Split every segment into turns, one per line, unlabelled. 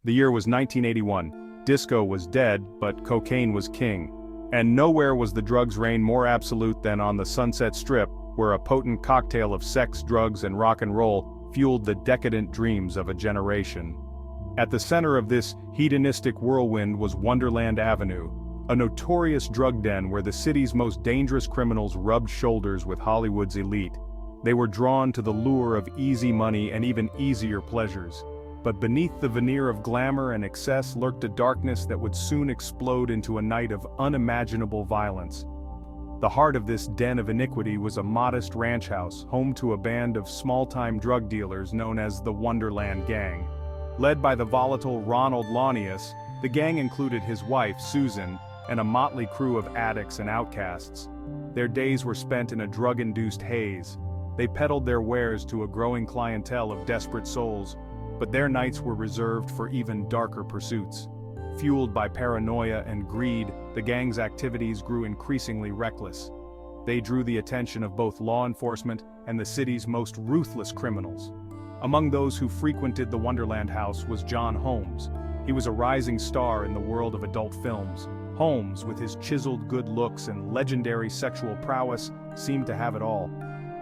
The year was 1981. Disco was dead, but cocaine was king. And nowhere was the drugs' reign more absolute than on the Sunset Strip, where a potent cocktail of sex, drugs, and rock and roll fueled the decadent dreams of a generation. At the center of this hedonistic whirlwind was Wonderland Avenue, a notorious drug den where the city's most dangerous criminals rubbed shoulders with Hollywood's elite. They were drawn to the lure of easy money and even easier pleasures. But beneath the veneer of glamour and excess lurked a darkness that would soon explode into a night of unimaginable violence. The heart of this den of iniquity was a modest ranch house, home to a band of small-time drug dealers known as the Wonderland Gang. Led by the volatile Ronald Launius, the gang included his wife, Susan, and a motley crew of addicts and outcasts. Their days were spent in a drug-induced haze. They peddled their wares to a growing clientele of desperate souls, but their nights were reserved for even darker pursuits. Fueled by paranoia and greed, the gang's activities grew increasingly reckless. They drew the attention of both law enforcement and the city's most ruthless criminals. Among those who frequented the Wonderland house was John Holmes. He was a rising star in the world of adult films. Holmes, with his chiseled good looks and legendary sexual prowess, seemed to have it all.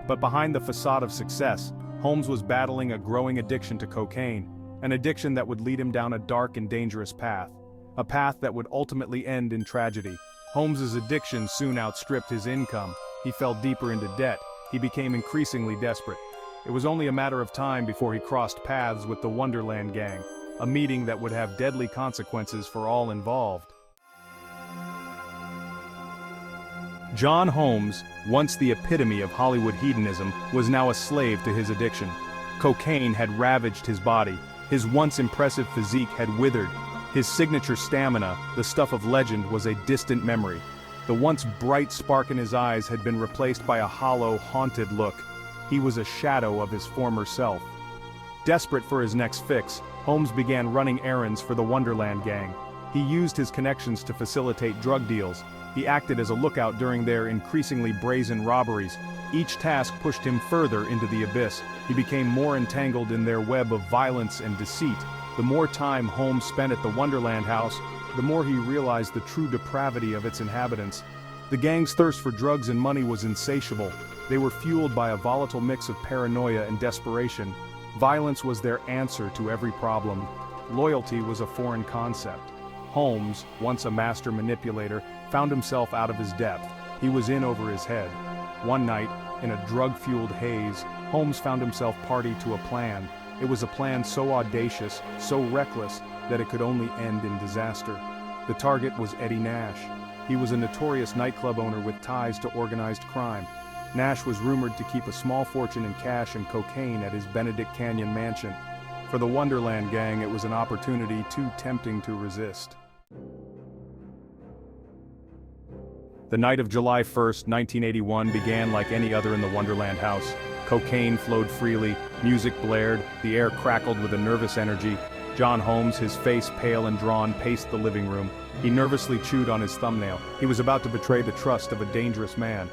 But behind the facade of success, Holmes was battling a growing addiction to cocaine, an addiction that would lead him down a dark and dangerous path. A path that would ultimately end in tragedy. Holmes's addiction soon outstripped his income. He fell deeper into debt. He became increasingly desperate. It was only a matter of time before he crossed paths with the Wonderland Gang, a meeting that would have deadly consequences for all involved. John Holmes, once the epitome of Hollywood hedonism, was now a slave to his addiction. Cocaine had ravaged his body. His once impressive physique had withered. His signature stamina, the stuff of legend, was a distant memory. The once bright spark in his eyes had been replaced by a hollow, haunted look. He was a shadow of his former self. Desperate for his next fix, Holmes began running errands for the Wonderland Gang. He used his connections to facilitate drug deals. He acted as a lookout during their increasingly brazen robberies. Each task pushed him further into the abyss. He became more entangled in their web of violence and deceit. The more time Holmes spent at the Wonderland house, the more he realized the true depravity of its inhabitants. The gang's thirst for drugs and money was insatiable. They were fueled by a volatile mix of paranoia and desperation. Violence was their answer to every problem. Loyalty was a foreign concept. Holmes, once a master manipulator, found himself out of his depth. He was in over his head. One night, in a drug-fueled haze, Holmes found himself party to a plan. It was a plan so audacious, so reckless, that it could only end in disaster. The target was Eddie Nash. He was a notorious nightclub owner with ties to organized crime. Nash was rumored to keep a small fortune in cash and cocaine at his Benedict Canyon mansion. For the Wonderland Gang, it was an opportunity too tempting to resist. The night of July 1st, 1981 began like any other in the Wonderland house. Cocaine flowed freely, music blared, the air crackled with a nervous energy. John Holmes, his face pale and drawn, paced the living room. He nervously chewed on his thumbnail. He was about to betray the trust of a dangerous man.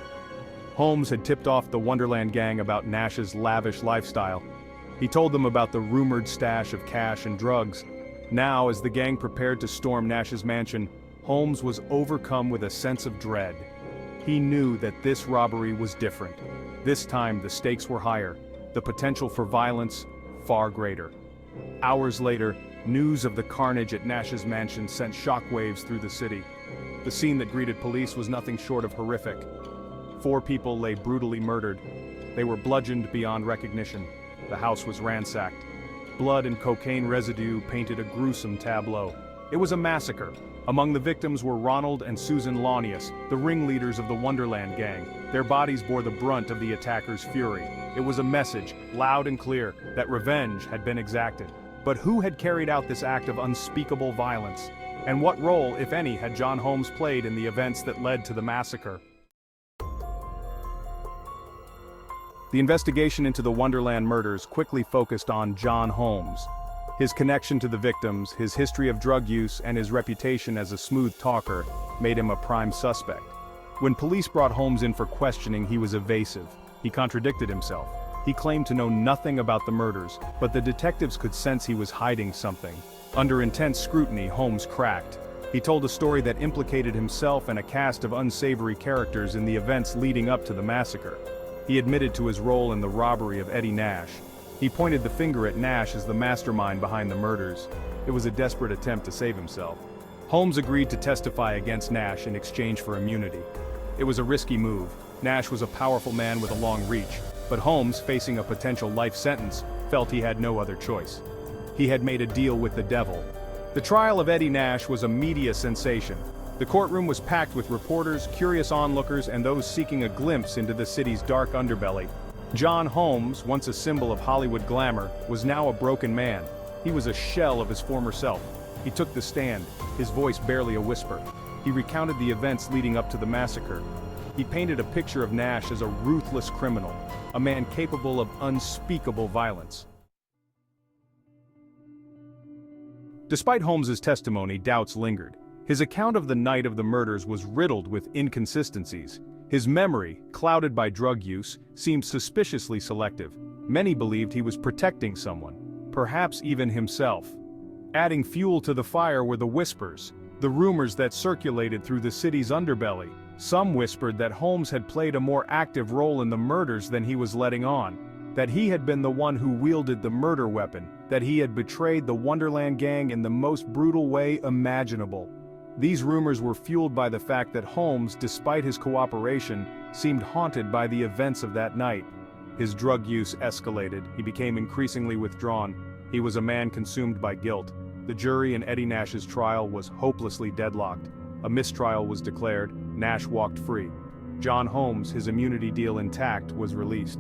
Holmes had tipped off the Wonderland Gang about Nash's lavish lifestyle. He told them about the rumored stash of cash and drugs. Now, as the gang prepared to storm Nash's mansion, Holmes was overcome with a sense of dread. He knew that this robbery was different. This time the stakes were higher, the potential for violence far greater. Hours later, news of the carnage at Nash's mansion sent shockwaves through the city. The scene that greeted police was nothing short of horrific. 4 people lay brutally murdered. They were bludgeoned beyond recognition. The house was ransacked. Blood and cocaine residue painted a gruesome tableau. It was a massacre. Among the victims were Ronald and Susan Launius, the ringleaders of the Wonderland Gang. Their bodies bore the brunt of the attackers' fury. It was a message, loud and clear, that revenge had been exacted. But who had carried out this act of unspeakable violence? And what role, if any, had John Holmes played in the events that led to the massacre? The investigation into the Wonderland murders quickly focused on John Holmes. His connection to the victims, his history of drug use, and his reputation as a smooth talker made him a prime suspect. When police brought Holmes in for questioning, he was evasive. He contradicted himself. He claimed to know nothing about the murders, but the detectives could sense he was hiding something. Under intense scrutiny, Holmes cracked. He told a story that implicated himself and a cast of unsavory characters in the events leading up to the massacre. He admitted to his role in the robbery of Eddie Nash. He pointed the finger at Nash as the mastermind behind the murders. It was a desperate attempt to save himself. Holmes agreed to testify against Nash in exchange for immunity. It was a risky move. Nash was a powerful man with a long reach, but Holmes, facing a potential life sentence, felt he had no other choice. He had made a deal with the devil. The trial of Eddie Nash was a media sensation. The courtroom was packed with reporters, curious onlookers, and those seeking a glimpse into the city's dark underbelly. John Holmes, once a symbol of Hollywood glamour, was now a broken man. He was a shell of his former self. He took the stand, his voice barely a whisper. He recounted the events leading up to the massacre. He painted a picture of Nash as a ruthless criminal, a man capable of unspeakable violence. Despite Holmes's testimony, doubts lingered. His account of the night of the murders was riddled with inconsistencies. His memory, clouded by drug use, seemed suspiciously selective. Many believed he was protecting someone, perhaps even himself. Adding fuel to the fire were the whispers, the rumors that circulated through the city's underbelly. Some whispered that Holmes had played a more active role in the murders than he was letting on, that he had been the one who wielded the murder weapon, that he had betrayed the Wonderland Gang in the most brutal way imaginable. These rumors were fueled by the fact that Holmes, despite his cooperation, seemed haunted by the events of that night. His drug use escalated, he became increasingly withdrawn. He was a man consumed by guilt. The jury in Eddie Nash's trial was hopelessly deadlocked. A mistrial was declared, Nash walked free. John Holmes, his immunity deal intact, was released.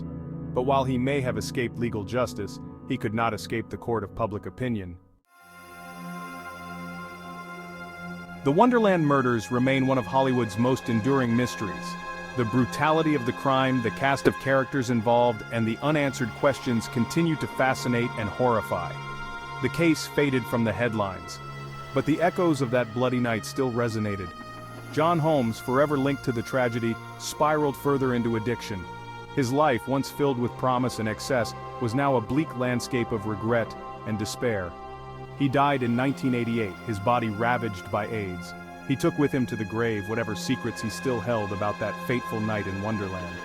But while he may have escaped legal justice, he could not escape the court of public opinion. The Wonderland Murders remain one of Hollywood's most enduring mysteries. The brutality of the crime, the cast of characters involved, and the unanswered questions continue to fascinate and horrify. The case faded from the headlines, but the echoes of that bloody night still resonated. John Holmes, forever linked to the tragedy, spiraled further into addiction. His life, once filled with promise and excess, was now a bleak landscape of regret and despair. He died in 1988, his body ravaged by AIDS. He took with him to the grave whatever secrets he still held about that fateful night in Wonderland.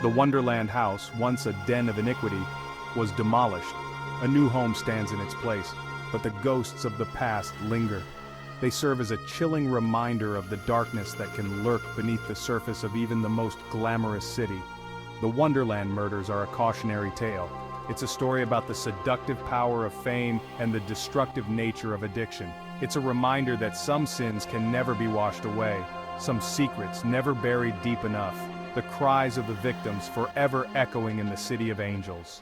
The Wonderland house, once a den of iniquity, was demolished. A new home stands in its place, but the ghosts of the past linger. They serve as a chilling reminder of the darkness that can lurk beneath the surface of even the most glamorous city. The Wonderland Murders are a cautionary tale. It's a story about the seductive power of fame and the destructive nature of addiction. It's a reminder that some sins can never be washed away, some secrets never buried deep enough, the cries of the victims forever echoing in the city of angels.